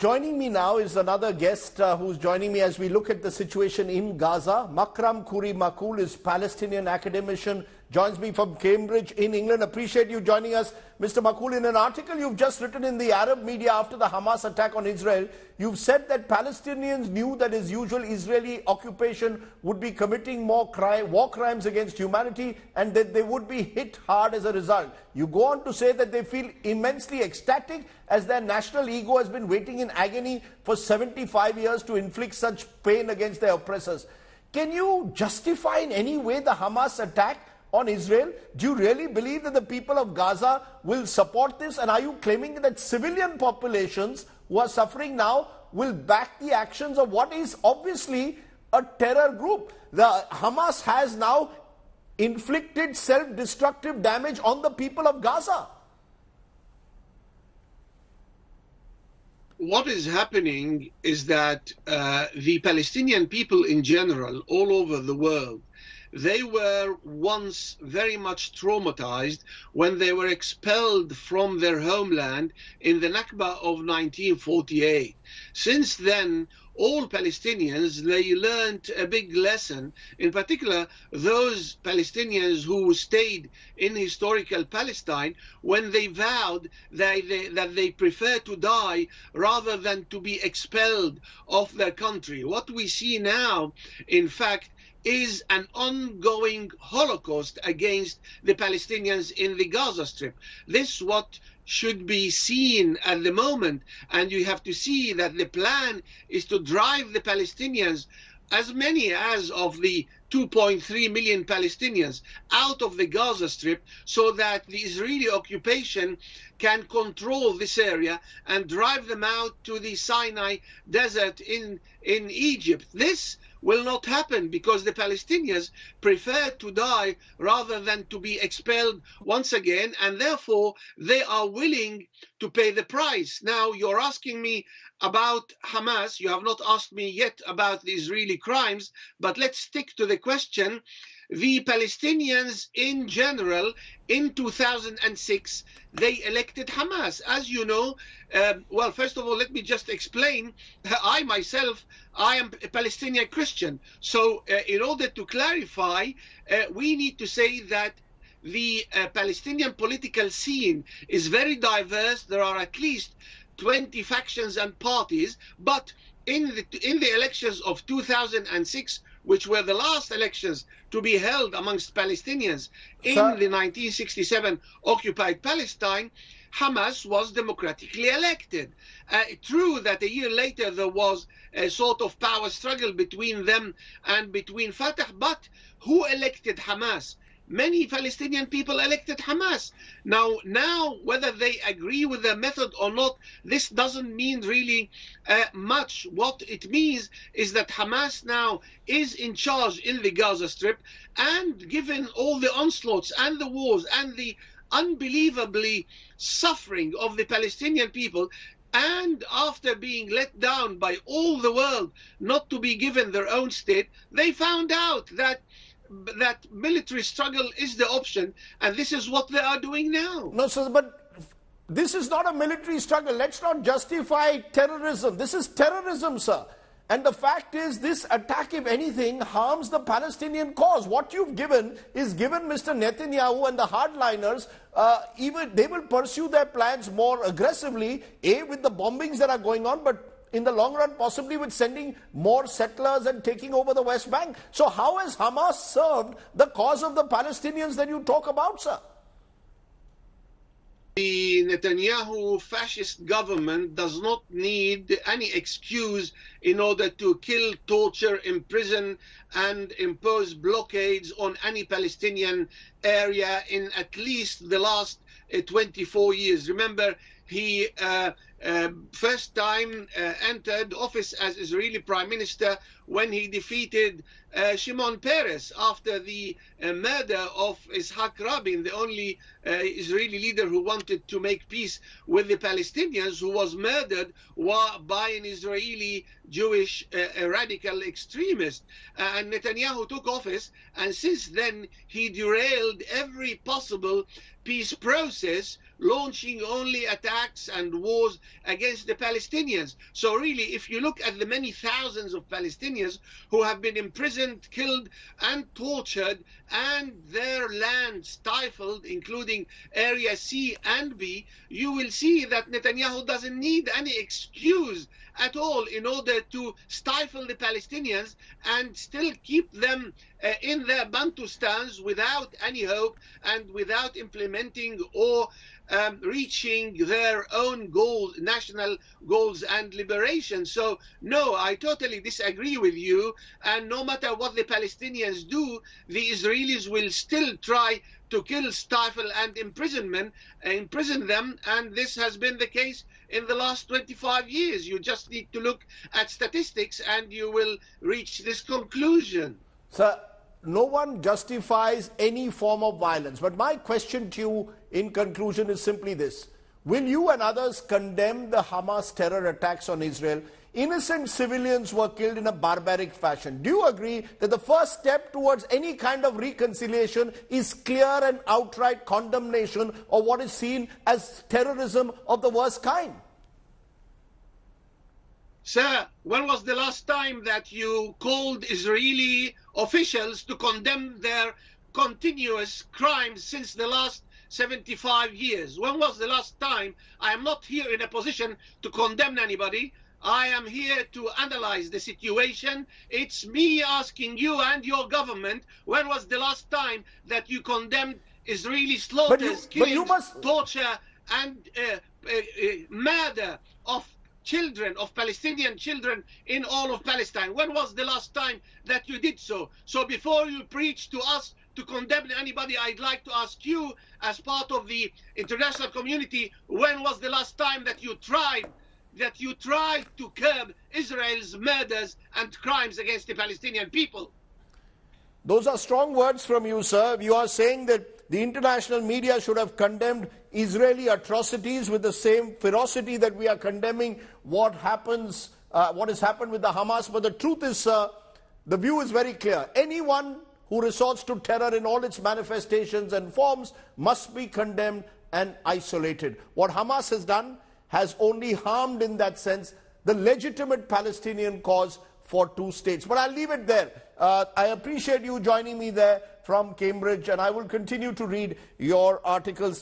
Joining me now is another guest who's joining me as we look at the situation in Gaza. Makram Khoury Makul is Palestinian academician, joins me from Cambridge in England. Appreciate you joining us, Mr. Makul. In an article you've just written in the Arab media after the Hamas attack on Israel, you've said that Palestinians knew that as usual Israeli occupation would be committing more war crimes against humanity and that they would be hit hard as a result. You go on to say that they feel immensely ecstatic as their national ego has been waiting in agony for 75 years to inflict such pain against their oppressors. Can you justify in any way the Hamas attack on Israel? Do you really believe that the people of Gaza will support this? And are you claiming that civilian populations who are suffering now will back the actions of what is obviously a terror group? The Hamas has now inflicted self-destructive damage on the people of Gaza. What is happening is that the Palestinian people in general, all over the world, they were once very much traumatized when they were expelled from their homeland in the Nakba of 1948. Since then, all Palestinians, they learned a big lesson, in particular those Palestinians who stayed in historical Palestine, when they vowed that they prefer to die rather than to be expelled of their country. What we see now, in fact, is an ongoing Holocaust against the Palestinians in the Gaza Strip. This is what should be seen at the moment, and you have to see that the plan is to drive the Palestinians, as many as of the 2.3 million Palestinians, out of the Gaza Strip so that the Israeli occupation can control this area and drive them out to the Sinai Desert in Egypt. This will not happen because the Palestinians prefer to die rather than to be expelled once again, and therefore they are willing to pay the price. Now, you're asking me about Hamas. You have not asked me yet about the Israeli crimes, but let's stick to the question. The Palestinians in general, in 2006, they elected Hamas. As you know, well, first of all, let me just explain. I myself, I am a Palestinian Christian. So in order to clarify, we need to say that the Palestinian political scene is very diverse. There are at least 20 factions and parties, but in the elections of 2006, which were the last elections to be held amongst Palestinians in the 1967 occupied Palestine, Hamas was democratically elected. True that a year later there was a sort of power struggle between them and between Fatah, but who elected Hamas? Many Palestinian people elected Hamas. Now, whether they agree with the method or not, this doesn't mean really much. What it means is that Hamas now is in charge in the Gaza Strip, and given all the onslaughts and the wars and the unbelievably suffering of the Palestinian people, and after being let down by all the world not to be given their own state, they found out that military struggle is the option, and this is what they are doing now. No, sir, but this is not a military struggle. Let's not justify terrorism. This is terrorism, sir. And the fact is, this attack, if anything, harms the Palestinian cause. What you've given is given Mr. Netanyahu and the hardliners, even they will pursue their plans more aggressively, with the bombings that are going on, but in the long run, possibly with sending more settlers and taking over the West Bank. So how has Hamas served the cause of the Palestinians that you talk about, sir? The Netanyahu fascist government does not need any excuse in order to kill, torture, imprison, and impose blockades on any Palestinian area in at least the last 24 years. Remember, he first time entered office as Israeli Prime Minister when he defeated Shimon Peres after the murder of Yitzhak Rabin, the only Israeli leader who wanted to make peace with the Palestinians, who was murdered by an Israeli Jewish radical extremist. And Netanyahu took office, and since then he derailed every possible peace process, launching only attacks and wars against the Palestinians. So really, if you look at the many thousands of Palestinians who have been imprisoned, killed, and tortured, and their land stifled, including Area C and B, you will see that Netanyahu doesn't need any excuse at all in order to stifle the Palestinians and still keep them in their Bantustans without any hope and without implementing or reaching their own goals, national goals and liberation. So no, I totally disagree with you, and no matter what the Palestinians do, the Israelis will still try to kill, stifle, and imprison them, and this has been the case in the last 25 years. You just need to look at statistics and you will reach this conclusion. Sir, no one justifies any form of violence, but my question to you in conclusion is simply this. Will you and others condemn the Hamas terror attacks on Israel? Innocent civilians were killed in a barbaric fashion. Do you agree that the first step towards any kind of reconciliation is clear and outright condemnation of what is seen as terrorism of the worst kind? Sir, when was the last time that you called Israeli officials to condemn their continuous crimes since the last 75 years? When was the last time? I am not here in a position to condemn anybody. I am here to analyze the situation. It's me asking you and your government, when was the last time that you condemned Israeli slaughters, killings, torture, and murder of children, of Palestinian children in all of Palestine? When was the last time that you did so? So before you preach to us to condemn anybody, I'd like to ask you, as part of the international community, when was the last time that you tried to curb Israel's murders and crimes against the Palestinian people? Those are strong words from you, sir. You are saying that the international media should have condemned Israeli atrocities with the same ferocity that we are condemning what has happened with the Hamas. But the truth is, sir, the view is very clear. Anyone who resorts to terror in all its manifestations and forms must be condemned and isolated. What Hamas has done has only harmed, in that sense, the legitimate Palestinian cause for two states. But I'll leave it there. I appreciate you joining me there from Cambridge, and I will continue to read your articles